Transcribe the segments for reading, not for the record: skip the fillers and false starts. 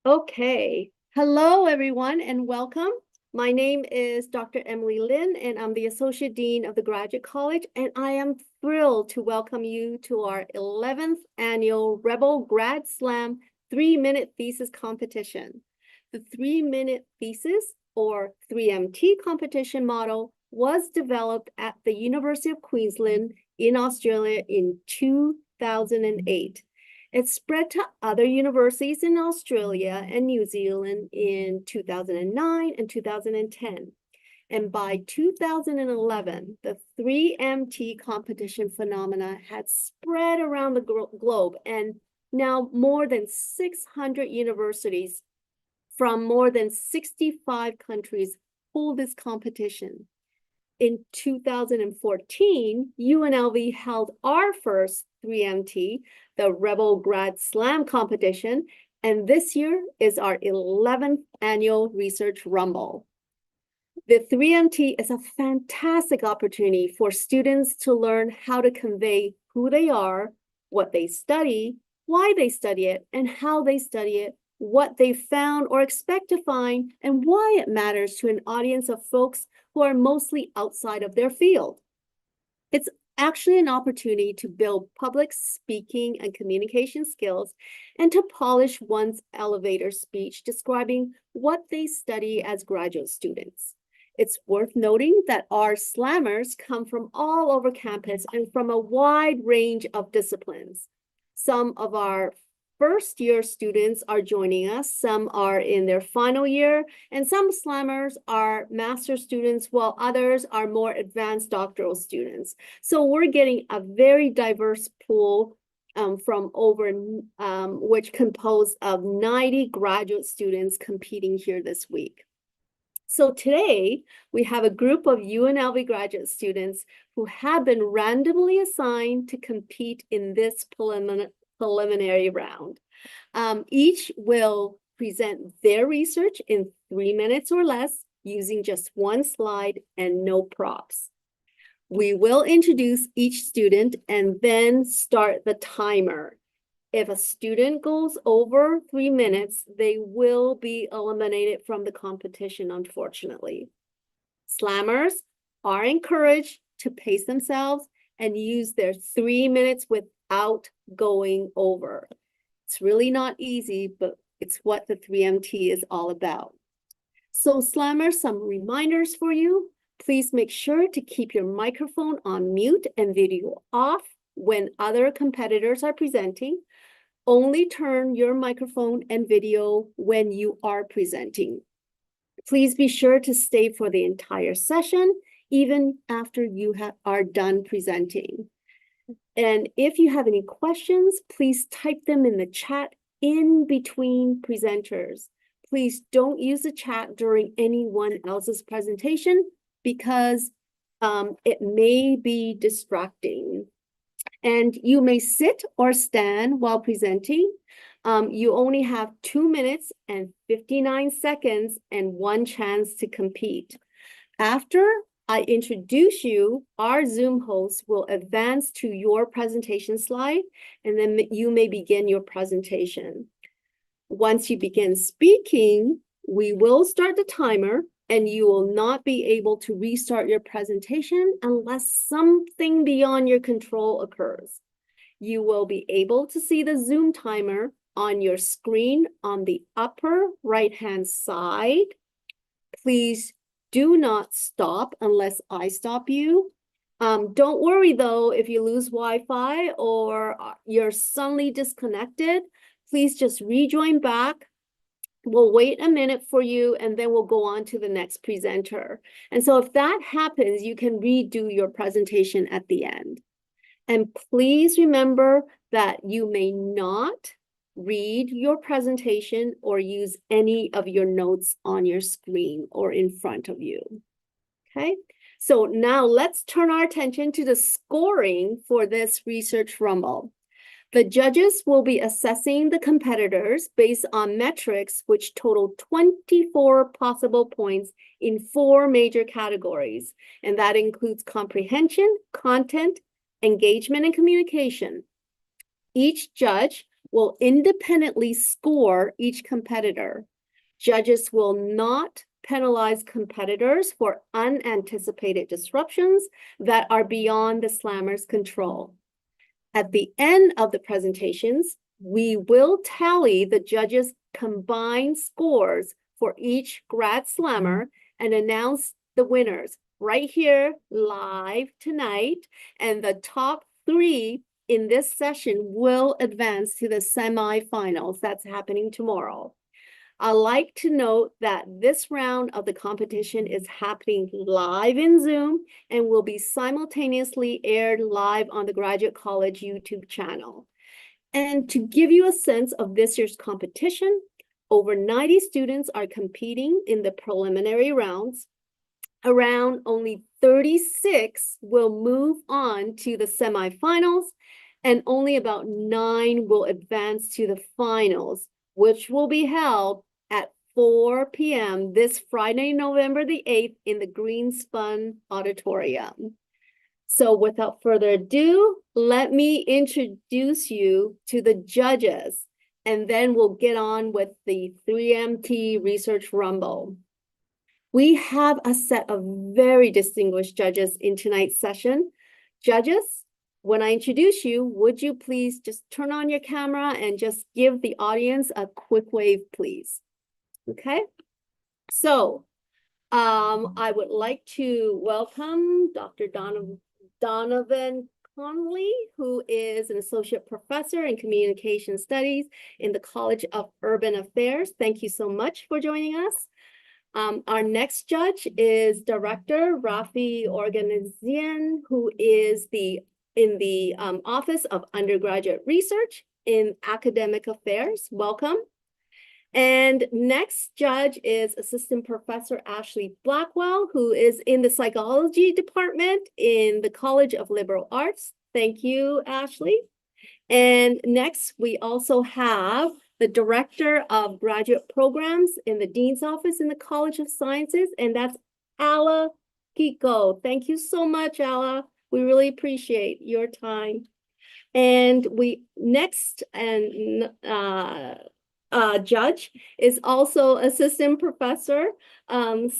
Okay. Hello, everyone, and welcome. My name is Dr. Emily Lin, and I'm the Associate Dean of the Graduate College, and I am thrilled to welcome you to our 11th annual Rebel Grad Slam 3-minute thesis competition. The 3-minute thesis, or 3MT competition model, was developed at the University of Queensland in Australia in 2008. It spread to other universities in Australia and New Zealand in 2009 and 2010. And by 2011, the 3MT competition phenomena had spread around the globe, and now more than 600 universities from more than 65 countries hold this competition. In 2014, UNLV held our first 3MT, the Rebel Grad Slam competition, and this year is our 11th annual Research Rumble. The 3MT is a fantastic opportunity for students to learn how to convey who they are, what they study, why they study it, and how they study it, what they found or expect to find, and why it matters to an audience of folks who are mostly outside of their field. It's actually an opportunity to build public speaking and communication skills and to polish one's elevator speech describing what they study as graduate students. It's worth noting that our slammers come from all over campus and from a wide range of disciplines. Some of our first-year students are joining us, some are in their final year, and some slammers are master's students, while others are more advanced doctoral students. So we're getting a very diverse pool from over, which composed of 90 graduate students competing here this week. So today, we have a group of UNLV graduate students who have been randomly assigned to compete in this preliminary round. Each will present their research in 3 minutes or less using just one slide and no props. We will introduce each student and then start the timer. If a student goes over 3 minutes, they will be eliminated from the competition, unfortunately. Slammers are encouraged to pace themselves and use their 3 minutes without going over. It's really not easy, but it's what the 3MT is all about. So slammers, some reminders for you. Please make sure to keep your microphone on mute and video off when other competitors are presenting. Only turn your microphone and video when you are presenting. Please be sure to stay for the entire session, even after you are done presenting. And if you have any questions, please type them in the chat in between presenters. Please don't use the chat during anyone else's presentation because it may be distracting. And you may sit or stand while presenting. You only have 2 minutes and 59 seconds and 1 chance to compete. After I introduce you, our Zoom host will advance to your presentation slide, and then you may begin your presentation. Once you begin speaking, we will start the timer, and you will not be able to restart your presentation unless something beyond your control occurs. You will be able to see the Zoom timer on your screen on the upper right-hand side. Please do not stop unless I stop you. Don't worry though, if you lose Wi-Fi or you're suddenly disconnected, please just rejoin back. We'll wait a minute for you and then we'll go on to the next presenter. And so if that happens, you can redo your presentation at the end. And please remember that you may not read your presentation or use any of your notes on your screen or in front of you. Okay, so now let's turn our attention to the scoring for this Research Rumble. The judges will be assessing the competitors based on metrics which total 24 possible points in 4 major categories, and that includes comprehension, content, engagement, and communication. Each judge will independently score each competitor. Judges will not penalize competitors for unanticipated disruptions that are beyond the slammer's control. At the end of the presentations, we will tally the judges' combined scores for each grad slammer and announce the winners right here live tonight. And the top 3 in this session will advance to the semifinals. That's happening tomorrow. I'd like to note that this round of the competition is happening live in Zoom and will be simultaneously aired live on the Graduate College YouTube channel. And to give you a sense of this year's competition, over 90 students are competing in the preliminary rounds. Around only 36 will move on to the semifinals, and only about 9 will advance to the finals, which will be held at 4 p.m. this Friday, November the 8th in the Greenspun Auditorium. So without further ado, let me introduce you to the judges, and then we'll get on with the 3MT Research Rumble. We have a set of very distinguished judges in tonight's session. Judges, when I introduce you, would you please just turn on your camera and just give the audience a quick wave, please? Okay, so I would like to welcome Dr. Donovan Conley, who is an associate professor in communication studies in the College of Urban Affairs. Thank you so much for joining us. Our next judge is Director Rafi Organizian, who is in the Office of Undergraduate Research in Academic Affairs. Welcome. And next judge is Assistant Professor Ashley Blackwell, who is in the Psychology Department in the College of Liberal Arts. Thank you, Ashley. And next, we also have the Director of Graduate Programs in the Dean's Office in the College of Sciences, and that's Ala Kiko. Thank you so much, Ala. We really appreciate your time. And next judge is also Assistant Professor Sam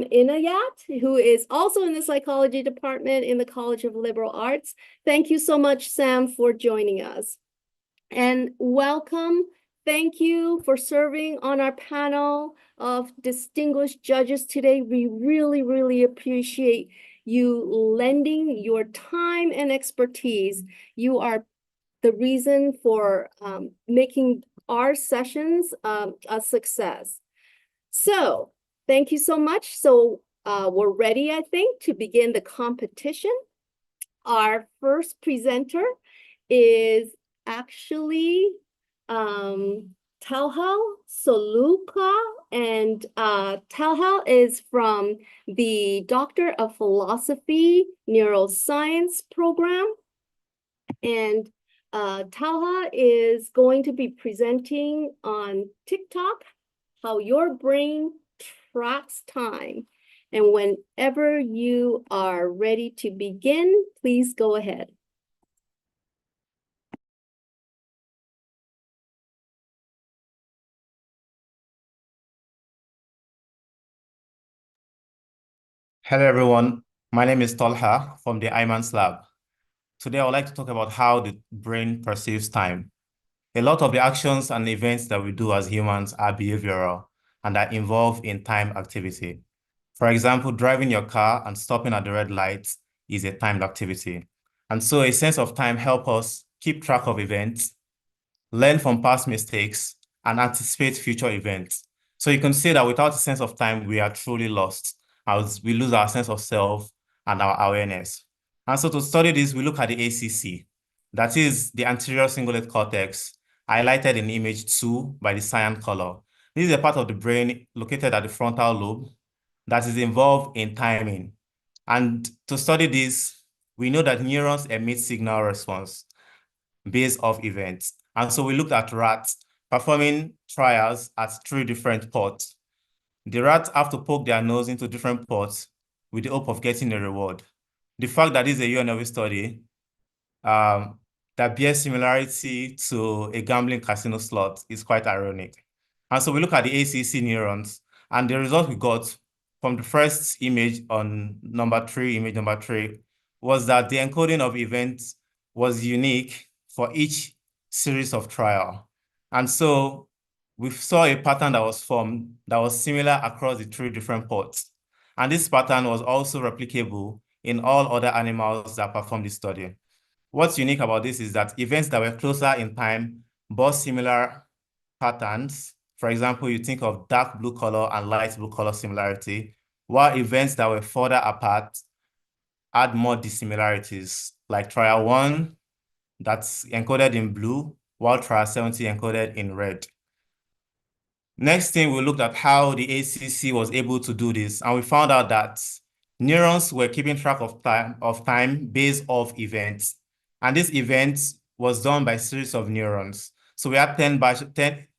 Inayat, who is also in the Psychology Department in the College of Liberal Arts. Thank you so much, Sam, for joining us. And welcome. Thank you for serving on our panel of distinguished judges today. We really, really appreciate you lending your time and expertise. You are the reason for making our sessions a success. So thank you so much. So we're ready, I think, to begin the competition. Our first presenter is actually Talha Soluoku, and Talha is from the Doctor of Philosophy Neuroscience program, and Talha is going to be presenting on TikTok, how your brain tracks time. And whenever you are ready to begin, please go ahead. Hello, everyone. My name is Talha from the IMANS lab. Today, I would like to talk about how the brain perceives time. A lot of the actions and events that we do as humans are behavioral and are involved in time activity. For example, driving your car and stopping at the red light is a timed activity. And so a sense of time helps us keep track of events, learn from past mistakes, and anticipate future events. So you can say that without a sense of time, we are truly lost, as we lose our sense of self and our awareness. And so to study this, we look at the ACC, that is the anterior cingulate cortex, highlighted in image 2 by the cyan color. This is a part of the brain located at the frontal lobe that is involved in timing. And to study this, we know that neurons emit signal response based off events. And so we looked at rats performing trials at 3 different ports. The rats have to poke their nose into different ports with the hope of getting a reward. The fact that this is a UNLV study that bears similarity to a gambling casino slot is quite ironic. And so we look at the ACC neurons, and the result we got from the first image on image number three, was that the encoding of events was unique for each series of trial. And so we saw a pattern that was formed that was similar across the three different ports. And this pattern was also replicable in all other animals that performed the study. What's unique about this is that events that were closer in time bore similar patterns. For example, you think of dark blue color and light blue color similarity, while events that were further apart had more dissimilarities, like trial 1 that's encoded in blue, while trial 70 encoded in red. Next thing, we looked at how the ACC was able to do this, and we found out that neurons were keeping track of time based off events. And this event was done by a series of neurons. So we had 10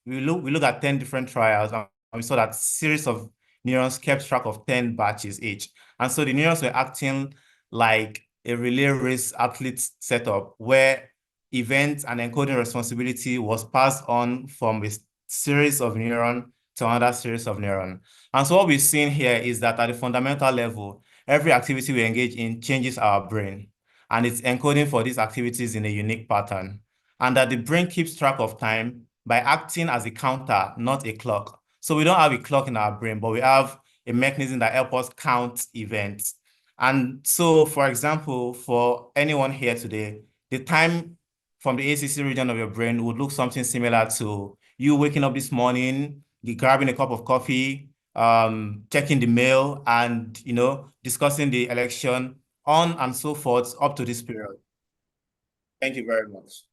we look at 10 different trials, and we saw that series of neurons kept track of 10 batches each. And so the neurons were acting like a relay race athlete setup where events and encoding responsibility was passed on from a series of neuron to another series of neuron. And so what we've seen here is that at the fundamental level, every activity we engage in changes our brain, and it's encoding for these activities in a unique pattern. And that the brain keeps track of time by acting as a counter, not a clock. So we don't have a clock in our brain, but we have a mechanism that helps us count events. And so, for example, for anyone here today, the time from the ACC region of your brain would look something similar to you waking up this morning, grabbing a cup of coffee, checking the mail, and discussing the election, on and so forth up to this period. Thank you very much.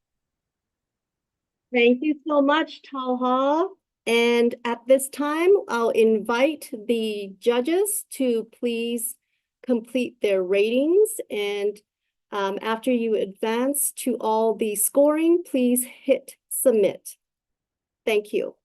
Thank you so much, Talha. And at this time, I'll invite the judges to please complete their ratings. And after you advance to all the scoring, please hit submit. Thank you.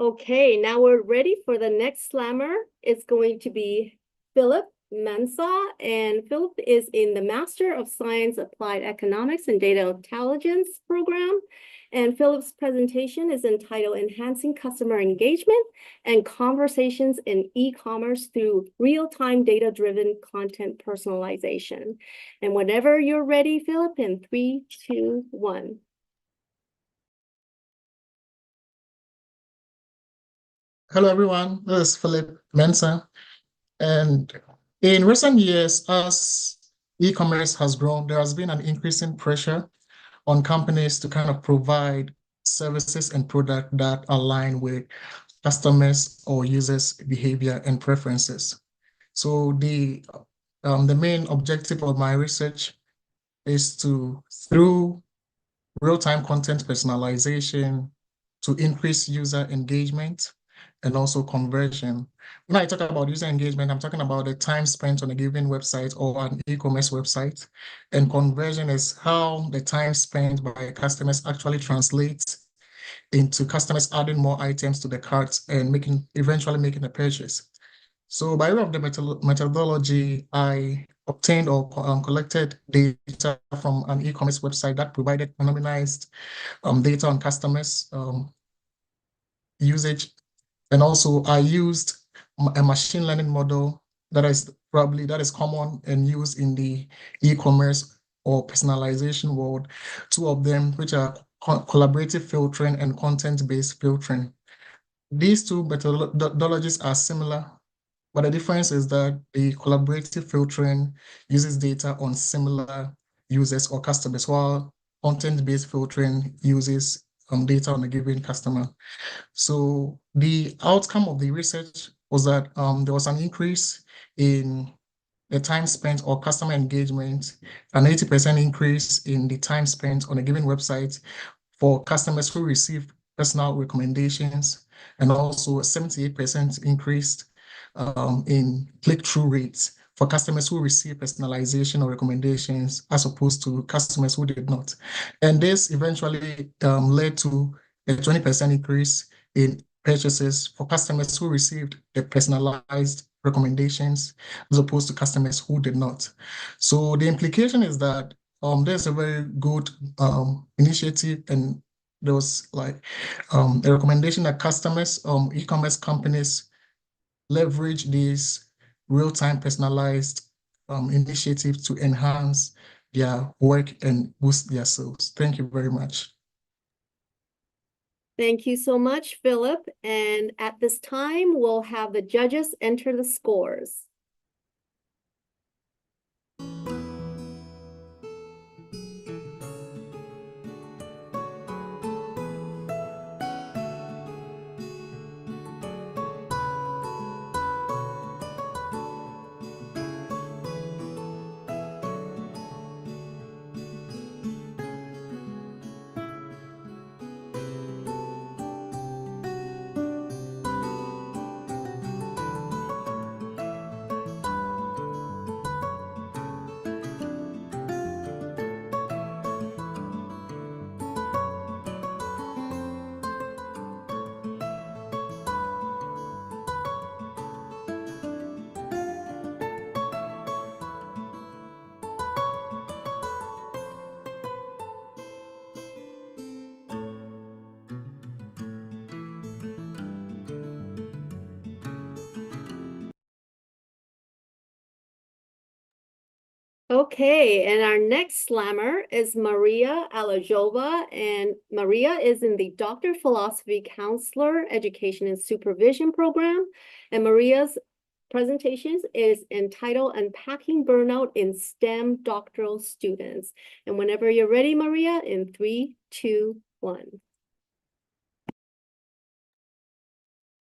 Okay, now we're ready for the next slammer. It's going to be Philip Mensah, and Philip is in the Master of Science Applied Economics and Data Intelligence program. And Philip's presentation is entitled Enhancing Customer Engagement and Conversations in E-commerce Through Real-Time Data-Driven Content Personalization. And whenever you're ready, Philip, in 3, 2, 1. Hello, everyone. This is Philip Mensah. And in recent years, as e-commerce has grown, there has been an increasing pressure on companies to kind of provide services and products that align with customers or users' behavior and preferences. So the main objective of my research is to, through real-time content personalization, to increase user engagement and also conversion. When I talk about user engagement, I'm talking about the time spent on a given website or an e-commerce website. And conversion is how the time spent by customers actually translates into customers adding more items to the cart and eventually making a purchase. So by way of the methodology, I obtained or collected data from an e-commerce website that provided anonymized data on customers' usage. And also I used a machine learning model that is common and used in the e-commerce or personalization world. Two of them, which are collaborative filtering and content-based filtering. These two methodologies are similar, but the difference is that the collaborative filtering uses data on similar users or customers, while content-based filtering uses data on a given customer. So the outcome of the research was that there was an increase in the time spent or customer engagement, an 80% increase in the time spent on a given website for customers who received personal recommendations, and also a 78% increase in click-through rates for customers who receive personalization or recommendations as opposed to customers who did not. And this eventually led to a 20% increase in purchases for customers who received the personalized recommendations as opposed to customers who did not. So the implication is that there's a very good initiative, and there was like a recommendation that customers, e-commerce companies leverage these real-time personalized initiatives to enhance their work and boost their sales. Thank you very much. Thank you so much, Philip. And at this time, we'll have the judges enter the scores. Okay, and our next slammer is Maria Aladjova, and Maria is in the Doctor of Philosophy Counselor Education and Supervision program, and Maria's presentation is entitled Unpacking Burnout in STEM Doctoral Students. And whenever you're ready, Maria, in 3, 2, 1.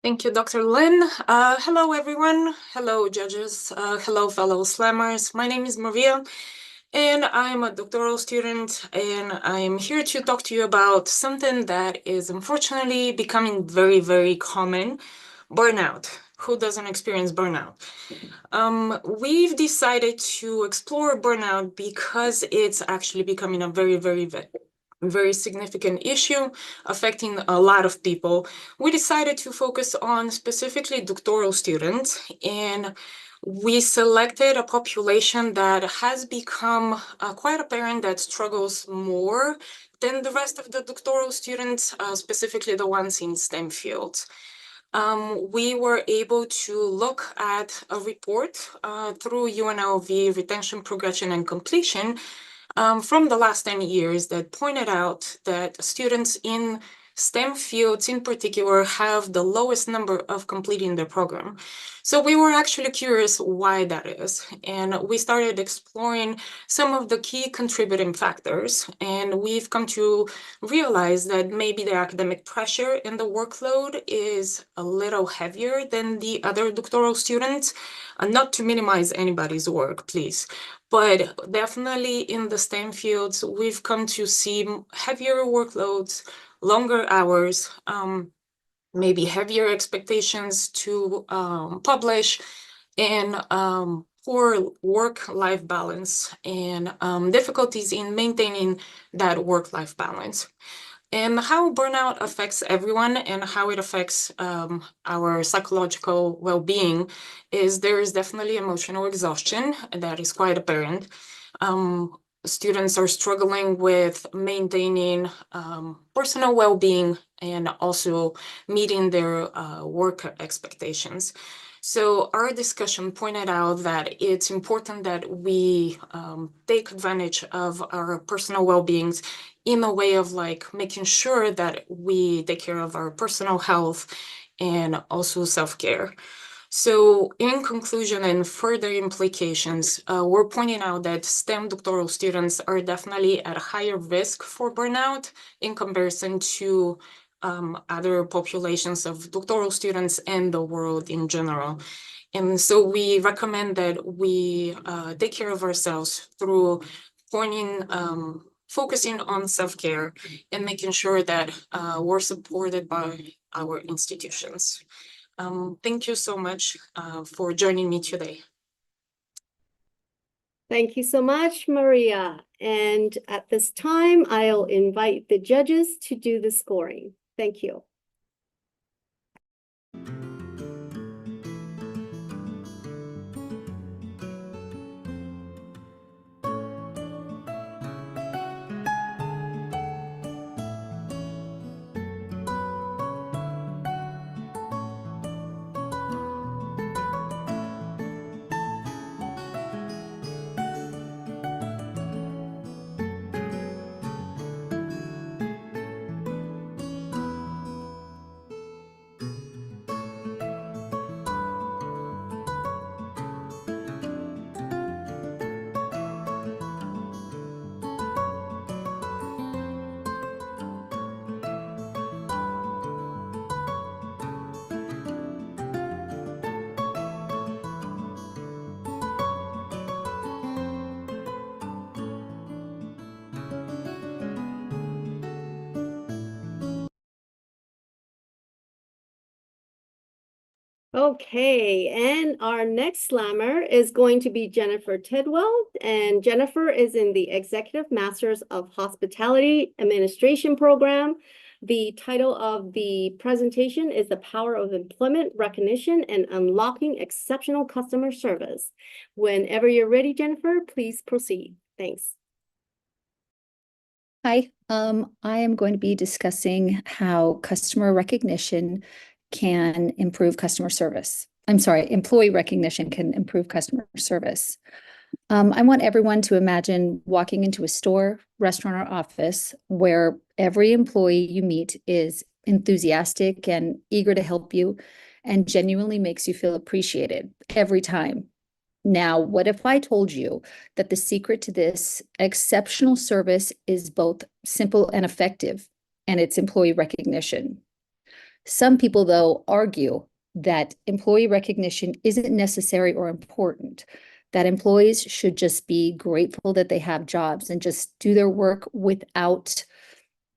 Thank you, Dr. Lynn. Hello, everyone. Hello, judges. Hello, fellow slammers. My name is Maria, and I'm a doctoral student, and I'm here to talk to you about something that is unfortunately becoming very, very common, burnout. Who doesn't experience burnout? We've decided to explore burnout because it's actually becoming a very, very significant issue affecting a lot of people. We decided to focus on specifically doctoral students, and we selected a population that has become quite apparent that struggles more than the rest of the doctoral students, specifically the ones in STEM fields. We were able to look at a report through UNLV Retention, Progression, and Completion from the last 10 years that pointed out that students in STEM fields in particular have the lowest number of completing their program. So we were actually curious why that is. And we started exploring some of the key contributing factors. And we've come to realize that maybe the academic pressure and the workload is a little heavier than the other doctoral students. Not to minimize anybody's work, please. But definitely in the STEM fields, we've come to see heavier workloads, longer hours, maybe heavier expectations to publish, and poor work-life balance and difficulties in maintaining that work-life balance. And how burnout affects everyone and how it affects our psychological well-being is there is definitely emotional exhaustion that is quite apparent. Students are struggling with maintaining personal well-being and also meeting their work expectations. So our discussion pointed out that it's important that we take advantage of our personal well-beings in a way of like making sure that we take care of our personal health and also self-care. So in conclusion and further implications, we're pointing out that STEM doctoral students are definitely at a higher risk for burnout in comparison to other populations of doctoral students and the world in general. And so we recommend that we take care of ourselves through focusing on self-care and making sure that we're supported by our institutions. Thank you so much for joining me today. Thank you so much, Maria. And at this time, I'll invite the judges to do the scoring. Thank you. Okay, and our next slammer is going to be Jennifer Tidwell, and Jennifer is in the Executive Masters of Hospitality Administration program. The title of the presentation is The Power of Employment Recognition and Unlocking Exceptional Customer Service. Whenever you're ready, Jennifer, please proceed. Thanks. Hi, I am going to be discussing how customer recognition can improve customer service. I'm sorry, employee recognition can improve customer service. I want everyone to imagine walking into a store, restaurant, or office where every employee you meet is enthusiastic and eager to help you and genuinely makes you feel appreciated every time. Now, what if I told you that the secret to this exceptional service is both simple and effective, and it's employee recognition? Some people, though, argue that employee recognition isn't necessary or important, that employees should just be grateful that they have jobs and just do their work without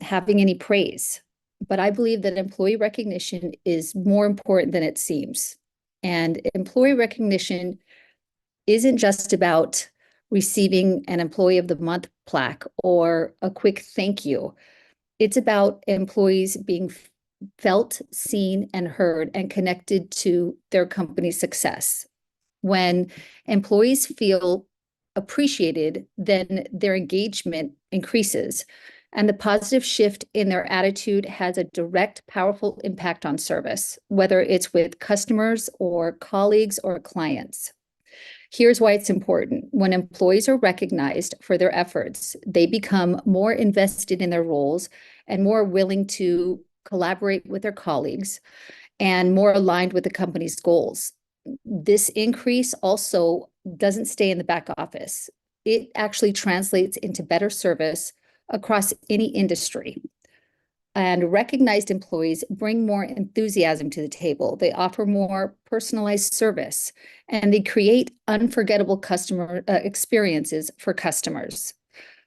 having any praise. But I believe that employee recognition is more important than it seems. And employee recognition isn't just about receiving an Employee of the Month plaque or a quick thank you. It's about employees being felt, seen, and heard and connected to their company's success. When employees feel appreciated, then their engagement increases, and the positive shift in their attitude has a direct, powerful impact on service, whether it's with customers or colleagues or clients. Here's why it's important. When employees are recognized for their efforts, they become more invested in their roles and more willing to collaborate with their colleagues and more aligned with the company's goals. This increase also doesn't stay in the back office. It actually translates into better service across any industry. And recognized employees bring more enthusiasm to the table. They offer more personalized service, and they create unforgettable customer experiences for customers,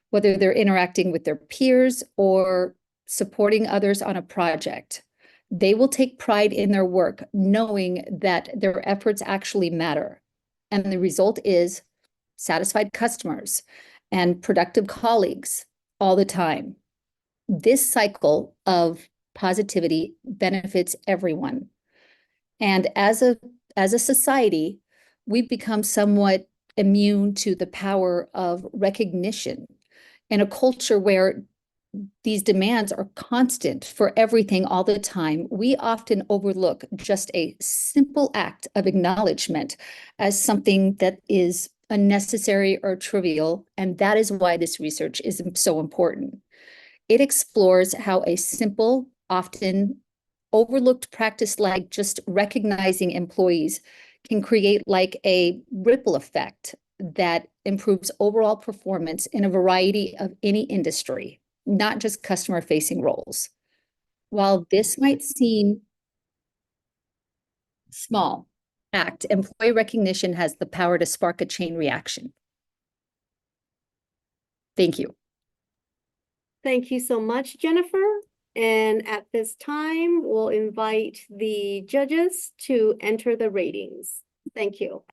whether they're interacting with their peers or supporting others on a project. They will take pride in their work, knowing that their efforts actually matter. And the result is satisfied customers and productive colleagues all the time. This cycle of positivity benefits everyone. And as a society, we've become somewhat immune to the power of recognition in a culture where these demands are constant for everything all the time, we often overlook just a simple act of acknowledgement as something that is unnecessary or trivial, and that is why this research is so important. It explores how a simple, often overlooked practice like just recognizing employees can create like a ripple effect that improves overall performance in a variety of any industry, not just customer-facing roles. While this might seem small act, employee recognition has the power to spark a chain reaction. Thank you. Thank you so much, Jennifer. And at this time, we'll invite the judges to enter the ratings. Thank you.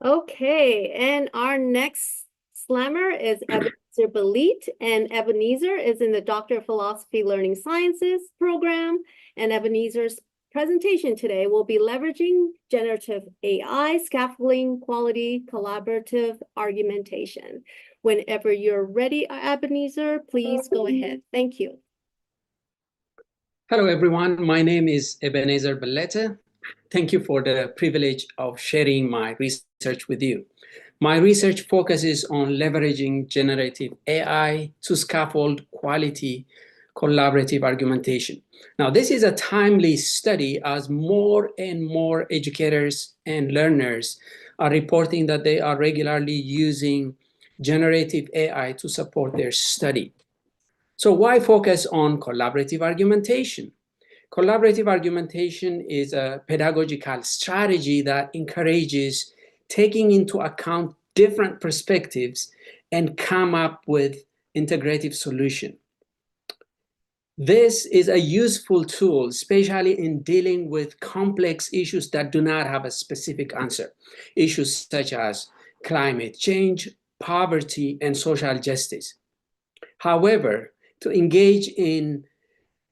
Okay, and our next slammer is Ebenezer Belete, and Ebenezer is in the Doctor of Philosophy Learning Sciences program, and Ebenezer's presentation today will be leveraging generative AI, scaffolding, quality, collaborative argumentation. Whenever you're ready, Ebenezer, please go ahead. Thank you. Hello, everyone. My name is Ebenezer Belete. Thank you for the privilege of sharing my research with you. My research focuses on leveraging generative AI to scaffold quality collaborative argumentation. Now, this is a timely study as more and more educators and learners are reporting that they are regularly using generative AI to support their study. So why focus on collaborative argumentation? Collaborative argumentation is a pedagogical strategy that encourages taking into account different perspectives and come up with integrative solution. This is a useful tool, especially in dealing with complex issues that do not have a specific answer. Issues such as climate change, poverty, and social justice. However, to engage in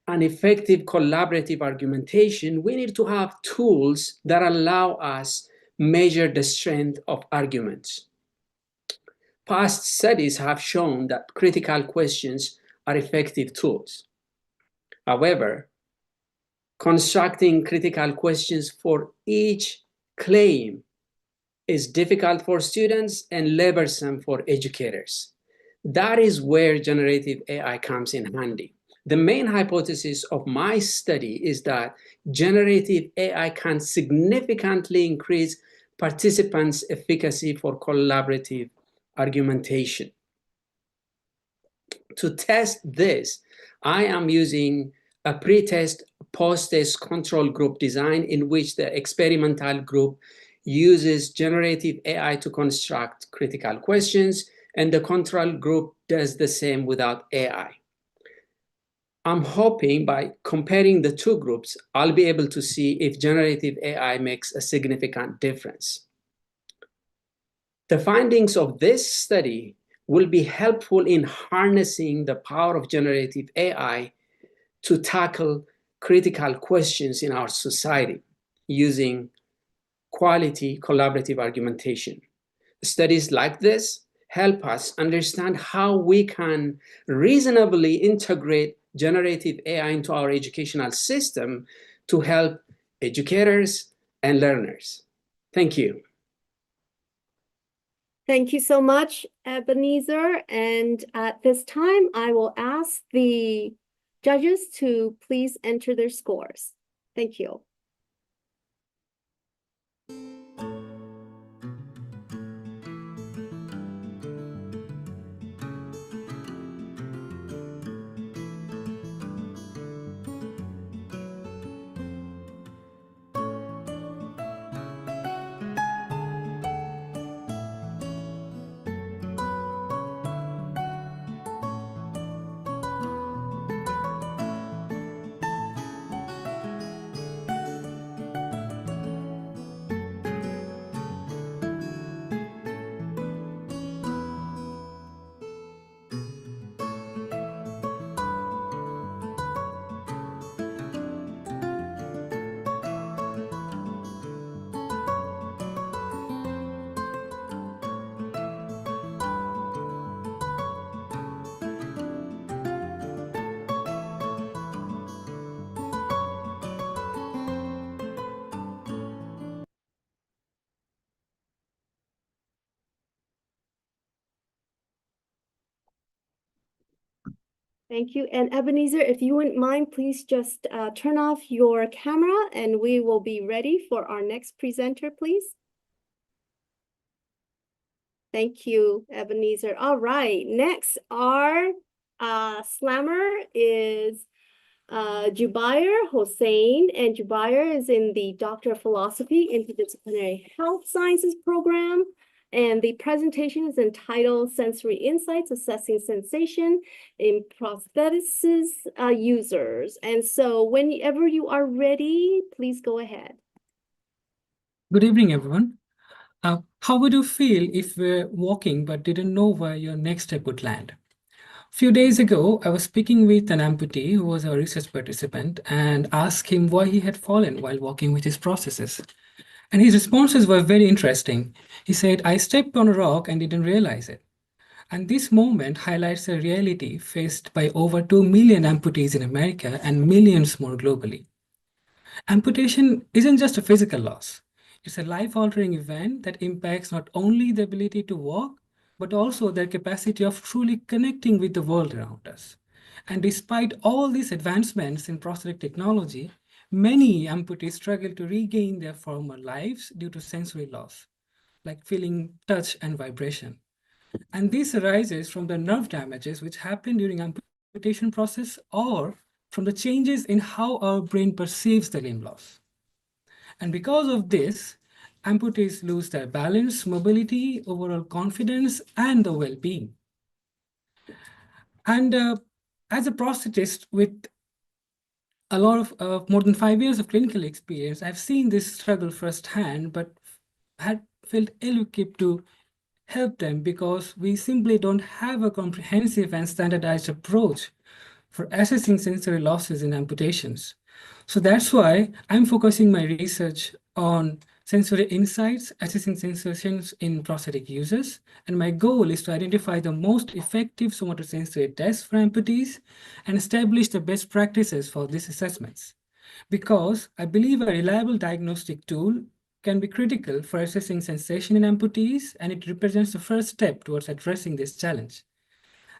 an effective collaborative argumentation, we need to have tools that allow us measure the strength of arguments. Past studies have shown that critical questions are effective tools. However, constructing critical questions for each claim is difficult for students and laborsome for educators. That is where generative AI comes in handy. The main hypothesis of my study is that generative AI can significantly increase participants' efficacy for collaborative argumentation. To test this, I am using a pre-test, post-test control group design in which the experimental group uses generative AI to construct critical questions, and the control group does the same without AI. I'm hoping by comparing the two groups, I'll be able to see if generative AI makes a significant difference. The findings of this study will be helpful in harnessing the power of generative AI to tackle critical questions in our society using quality collaborative argumentation. Studies like this help us understand how we can reasonably integrate generative AI into our educational system to help educators, and learners. Thank you. Thank you so much, Ebenezer. And at this time, I will ask the judges to please enter their scores. Thank you. Thank you. And Ebenezer, if you wouldn't mind, please just turn off your camera and we will be ready for our next presenter, please. Thank you, Ebenezer. All right, next our slammer is Jubair Hossein, and Jubair is in the Doctor of Philosophy Interdisciplinary Health Sciences program. And the presentation is entitled Sensory Insights Assessing Sensation in Prosthesis Users. And so whenever you are ready, please go ahead. Good evening, everyone. How would you feel if we're walking but didn't know where your next step would land? A few days ago, I was speaking with an amputee who was a research participant and asked him why he had fallen while walking with his prosthesis. And his responses were very interesting. He said, "I stepped on a rock and didn't realize it." And this moment highlights a reality faced by over 2 million amputees in America and millions more globally. Amputation isn't just a physical loss. It's a life-altering event that impacts not only the ability to walk, but also their capacity of truly connecting with the world around us. And despite all these advancements in prosthetic technology, many amputees struggle to regain their former lives due to sensory loss, like feeling touch and vibration. And this arises from the nerve damages which happen during amputation process or from the changes in how our brain perceives the limb loss. And because of this, amputees lose their balance, mobility, overall confidence, and the well-being. And as a prosthetist with a lot of more than 5 years of clinical experience, I've seen this struggle firsthand, but had felt ill-equipped to help them because we simply don't have a comprehensive and standardized approach for assessing sensory losses in amputations. So that's why I'm focusing my research on sensory insights, assessing sensations in prosthetic users. And my goal is to identify the most effective somatosensory tests for amputees and establish the best practices for these assessments. Because I believe a reliable diagnostic tool can be critical for assessing sensation in amputees, and it represents the first step towards addressing this challenge.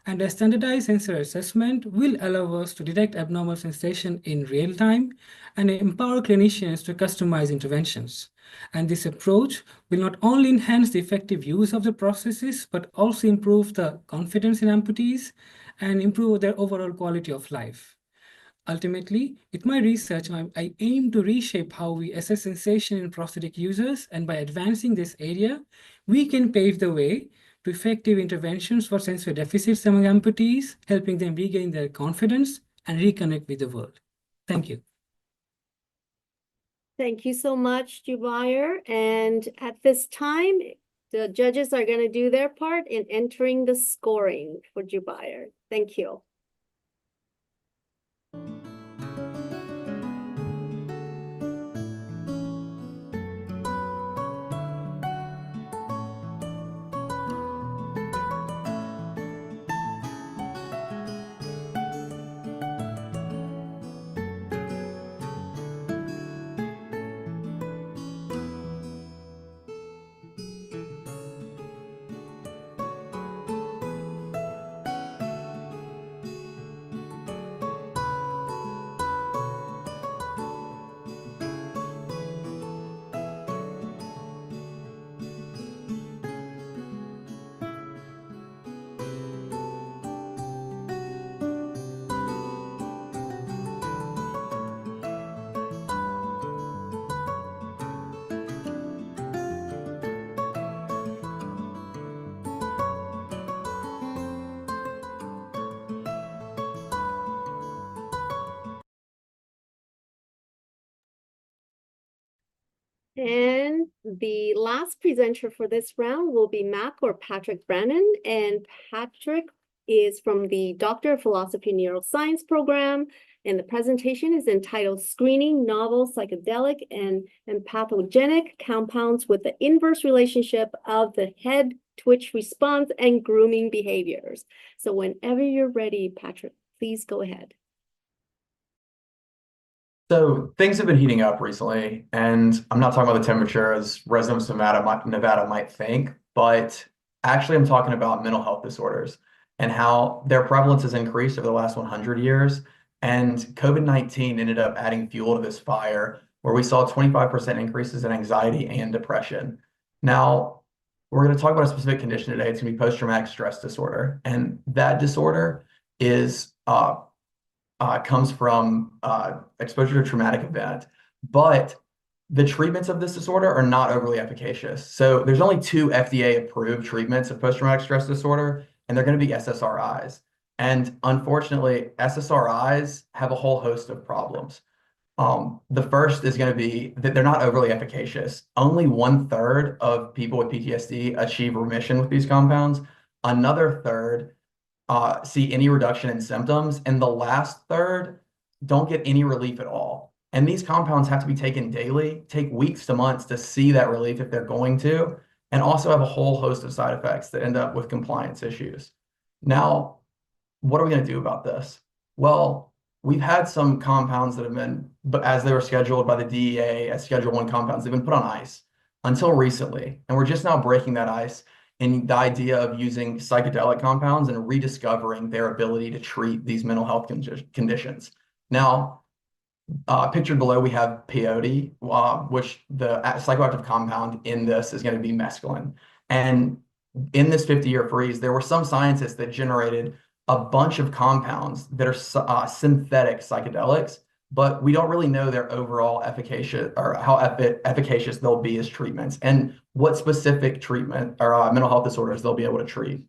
And a standardized sensory assessment will allow us to detect abnormal sensation in real time and empower clinicians to customize interventions. And this approach will not only enhance the effective use of the processes, but also improve the confidence in amputees and improve their overall quality of life. Ultimately, with my research, I aim to reshape how we assess sensation in prosthetic users, and by advancing this area, we can pave the way to effective interventions for sensory deficits among amputees, helping them regain their confidence and reconnect with the world. Thank you. Thank you so much, Jubair. And at this time, the judges are going to do their part in entering the scoring for Jubair. Thank you. And the last presenter for this round will be Mac or Patrick Brennan. And Patrick is from the Doctor of Philosophy Neuroscience program. And the presentation is entitled Screening Novel Psychedelic and Pathogenic Compounds with the Inverse Relationship of the Head Twitch Response and Grooming Behaviors. So whenever you're ready, Patrick, please go ahead. So things have been heating up recently, and I'm not talking about the temperature as residents of Nevada might think, but actually I'm talking about mental health disorders and how their prevalence has increased over the last 100 years. And COVID-19 ended up adding fuel to this fire where we saw 25% increases in anxiety and depression. Now, we're going to talk about a specific condition today. It's going to be post-traumatic stress disorder. And that disorder is comes from exposure to a traumatic event, but the treatments of this disorder are not overly efficacious. So there's only 2 FDA-approved treatments of post-traumatic stress disorder, and they're going to be SSRIs. And unfortunately, SSRIs have a whole host of problems. The first is going to be that they're not overly efficacious. Only 1/3 of people with PTSD achieve remission with these compounds. Another third see any reduction in symptoms, and the last third don't get any relief at all. And these compounds have to be taken daily, take weeks to months to see that relief if they're going to, and also have a whole host of side effects that end up with compliance issues. Now, what are we going to do about this? Well, we've had some compounds that have been, but as they were scheduled by the DEA as Schedule I compounds, they've been put on ice until recently. And we're just now breaking that ice in the idea of using psychedelic compounds and rediscovering their ability to treat these mental health conditions. Now, pictured below, we have peyote, which the psychoactive compound in this is going to be mescaline. And in this 50-year freeze, there were some scientists that generated a bunch of compounds that are synthetic psychedelics, but we don't really know their overall efficacious or how efficacious they'll be as treatments and what specific treatment or mental health disorders they'll be able to treat.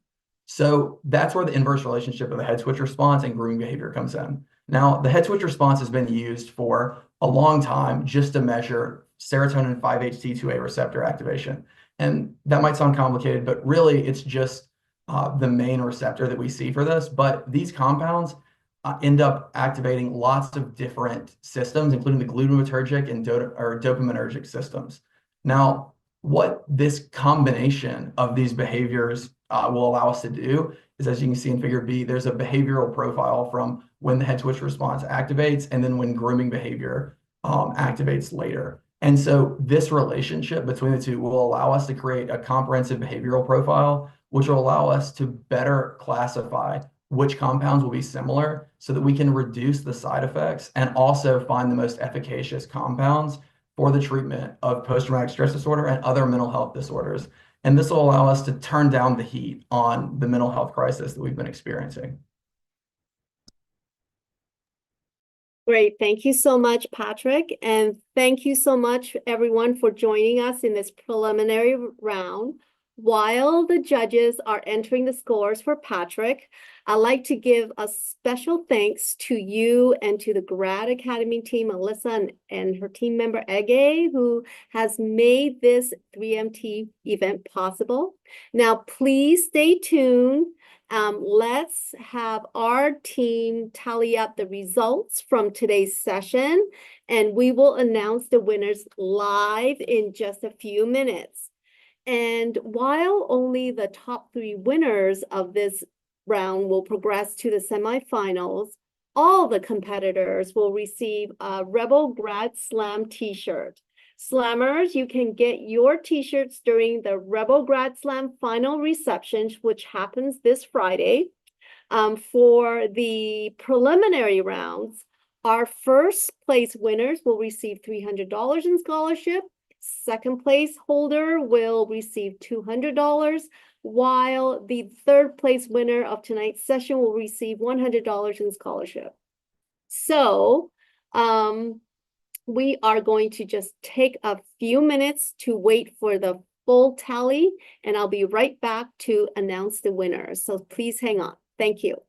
So that's where the inverse relationship of the head switch response and grooming behavior comes in. Now, the head switch response has been used for a long time just to measure serotonin 5-HT2A receptor activation. And that might sound complicated, but really it's just the main receptor that we see for this. But these compounds end up activating lots of different systems, including the glutamatergic and dopaminergic systems. Now, what this combination of these behaviors will allow us to do is, as you can see in Figure B, there's a behavioral profile from when the head twitch response activates and then when grooming behavior activates later. And so this relationship between the two will allow us to create a comprehensive behavioral profile, which will allow us to better classify which compounds will be similar so that we can reduce the side effects and also find the most efficacious compounds for the treatment of post-traumatic stress disorder and other mental health disorders. And this will allow us to turn down the heat on the mental health crisis that we've been experiencing. Great. Thank you so much, Patrick. And thank you so much, everyone, for joining us in this preliminary round. While the judges are entering the scores for Patrick, I'd like to give a special thanks to you and to the Grad Academy team, Alyssa and her team member, Ege, who has made this 3MT event possible. Now, please stay tuned. Let's have our team tally up the results from today's session, and we will announce the winners live in just a few minutes. And while only the top 3 winners of this round will progress to the semifinals, all the competitors will receive a Rebel Grad Slam t-shirt. Slammers, you can get your t-shirts during the Rebel Grad Slam final reception, which happens this Friday. For the preliminary rounds, our first place winners will receive $300 in scholarship. Second place holder will receive $200, while the third place winner of tonight's session will receive $100 in scholarship. So, we are going to just take a few minutes to wait for the full tally, and I'll be right back to announce the winners. So please hang on. Thank you.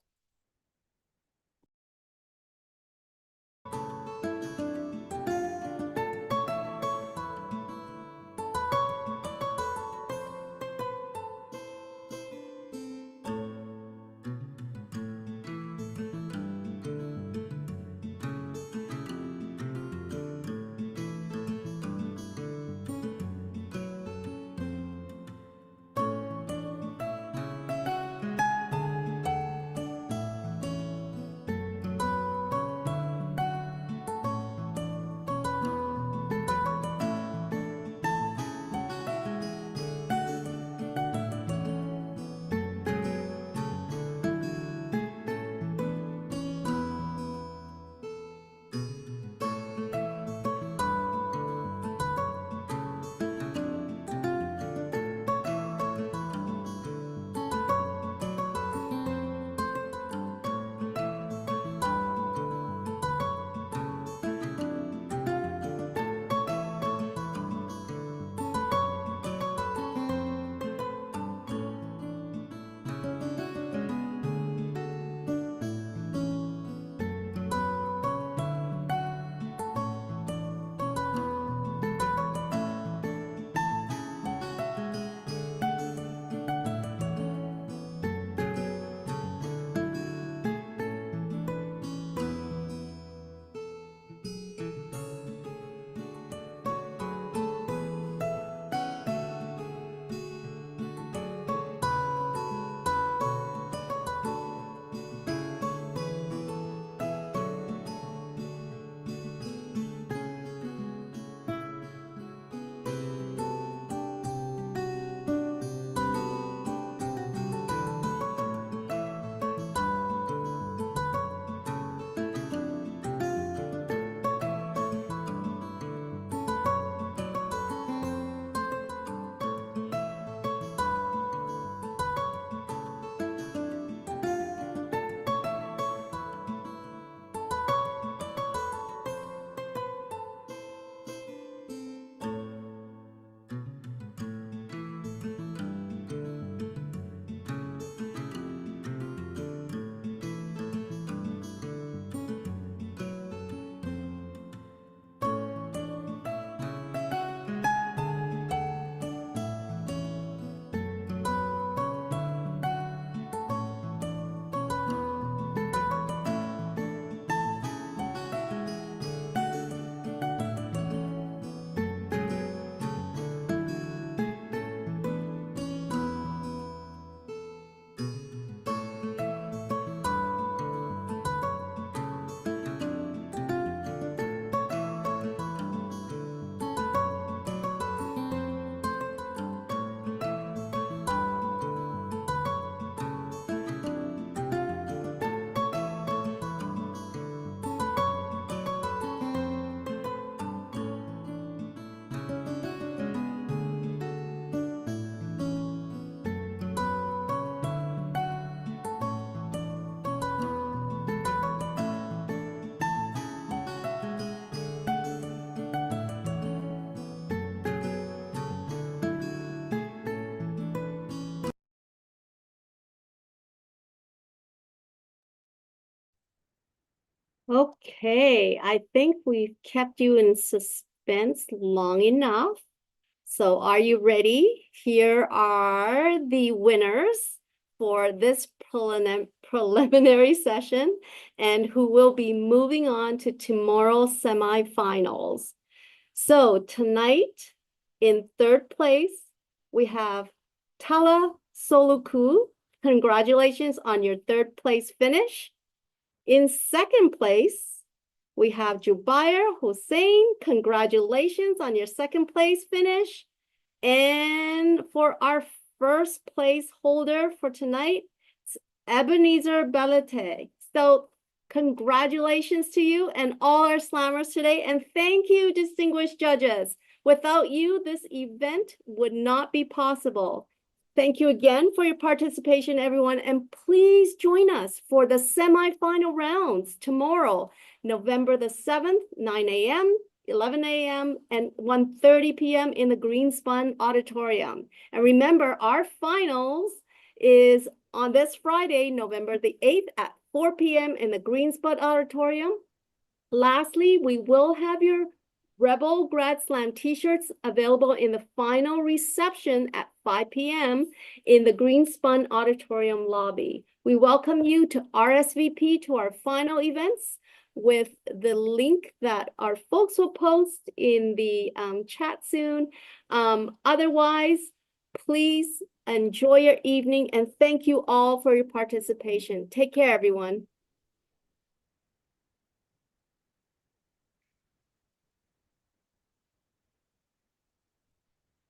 Okay, I think we've kept you in suspense long enough. So are you ready? Here are the winners for this preliminary session and who will be moving on to tomorrow's semifinals. So tonight, in third place, we have Talha Soluoku. Congratulations on your third place finish. In second place, we have Jubair Hussein. Congratulations on your second place finish. And for our first place holder for tonight, it's Ebenezer Belete. So congratulations to you and all our slammers today. And thank you, distinguished judges. Without you, this event would not be possible. Thank you again for your participation, everyone. And please join us for the semifinal rounds tomorrow, November the 7th, 9 a.m., 11 a.m. and 1:30 p.m. in the Greenspun Auditorium. And remember, our finals is on this Friday, November the 8th at 4 p.m. in the Greenspun Auditorium. Lastly, we will have your Rebel Grad Slam t-shirts available in the final reception at 5 p.m. in the Greenspun Auditorium lobby. We welcome you to RSVP to our final events with the link that our folks will post in the chat soon. Otherwise, please enjoy your evening and thank you all for your participation. Take care, everyone.